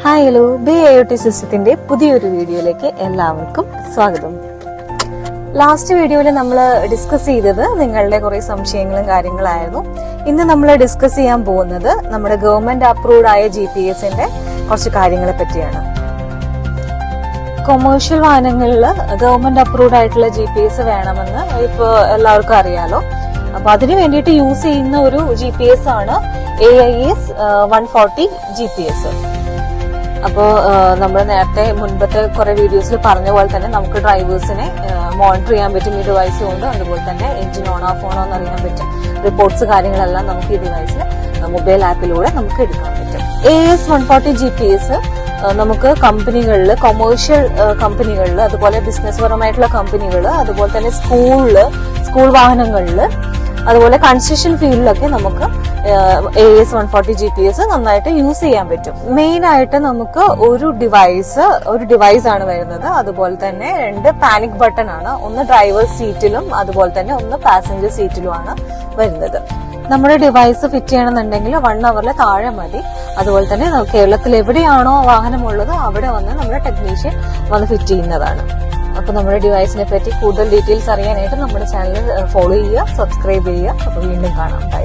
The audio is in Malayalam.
ഹായ് ഹലോ BIoT സിസ്റ്റത്തിന്റെ പുതിയൊരു വീഡിയോയിലേക്ക് എല്ലാവർക്കും സ്വാഗതം. ലാസ്റ്റ് വീഡിയോയിൽ നമ്മൾ ഡിസ്കസ് ചെയ്തത് നിങ്ങളുടെ കുറെ സംശയങ്ങളും കാര്യങ്ങളായിരുന്നു. ഇന്ന് നമ്മൾ ഡിസ്കസ് ചെയ്യാൻ പോകുന്നത് നമ്മുടെ ഗവൺമെന്റ് അപ്രൂവ്ഡ് ആയ GPS-ന്റെ കുറച്ച് കാര്യങ്ങളെ പറ്റിയാണ്. കൊമേഴ്ഷ്യൽ വാഹനങ്ങളിൽ ഗവൺമെന്റ് അപ്രൂവ്ഡ് ആയിട്ടുള്ള GPS വേണമെന്ന് ഇപ്പൊ എല്ലാവർക്കും അറിയാലോ. അപ്പൊ അതിനു വേണ്ടിയിട്ട് യൂസ് ചെയ്യുന്ന ഒരു GPS ആണ് AIS 140 GPS. അപ്പോൾ നമ്മൾ നേരത്തെ മുൻപത്തെ കുറെ വീഡിയോസിൽ പറഞ്ഞ പോലെ തന്നെ നമുക്ക് ഡ്രൈവേഴ്സിനെ മോണിറ്റർ ചെയ്യാൻ പറ്റും ഈ ഡിവൈസ് കൊണ്ട്. അതുപോലെ തന്നെ എഞ്ചിൻ ഓൺ ഓഫ് ഓണോ എന്ന് അറിയാൻ പറ്റും. റിപ്പോർട്ട്സ് കാര്യങ്ങളെല്ലാം നമുക്ക് ഈ ഡിവൈസിൽ മൊബൈൽ ആപ്പിലൂടെ നമുക്ക് എടുക്കാൻ പറ്റും. AIS 140 GPS നമുക്ക് കമ്പനികളിൽ, കൊമേഴ്ഷ്യൽ കമ്പനികളിൽ, അതുപോലെ ബിസിനസ് പരമായിട്ടുള്ള കമ്പനികൾ, അതുപോലെ തന്നെ സ്കൂൾ വാഹനങ്ങളിൽ, അതുപോലെ കൺസ്ട്രക്ഷൻ ഫീൽഡിലൊക്കെ നമുക്ക് AIS 140 GPS നന്നായിട്ട് യൂസ് ചെയ്യാൻ പറ്റും. മെയിൻ ആയിട്ട് നമുക്ക് ഒരു ഡിവൈസ് ആണ് വരുന്നത്. അതുപോലെ തന്നെ 2 പാനിക് ബട്ടൺ ആണ്. ഒന്ന് ഡ്രൈവർ സീറ്റിലും അതുപോലെ തന്നെ ഒന്ന് പാസഞ്ചർ സീറ്റിലുമാണ് വരുന്നത്. നമ്മുടെ ഡിവൈസ് ഫിറ്റ് ചെയ്യണമെന്നുണ്ടെങ്കിൽ 1 hour താഴെ മതി. അതുപോലെ തന്നെ കേരളത്തിൽ എവിടെയാണോ വാഹനമുള്ളത് അവിടെ വന്ന് നമ്മുടെ ടെക്നീഷ്യൻ വന്ന് ഫിറ്റ് ചെയ്യുന്നതാണ്. അപ്പൊ നമ്മുടെ ഡിവൈസിനെ പറ്റി കൂടുതൽ ഡീറ്റെയിൽസ് അറിയാനായിട്ട് നമ്മുടെ ചാനൽ ഫോളോ ചെയ്യുക, സബ്സ്ക്രൈബ് ചെയ്യുക. അപ്പൊ വീണ്ടും കാണാം. ബൈ.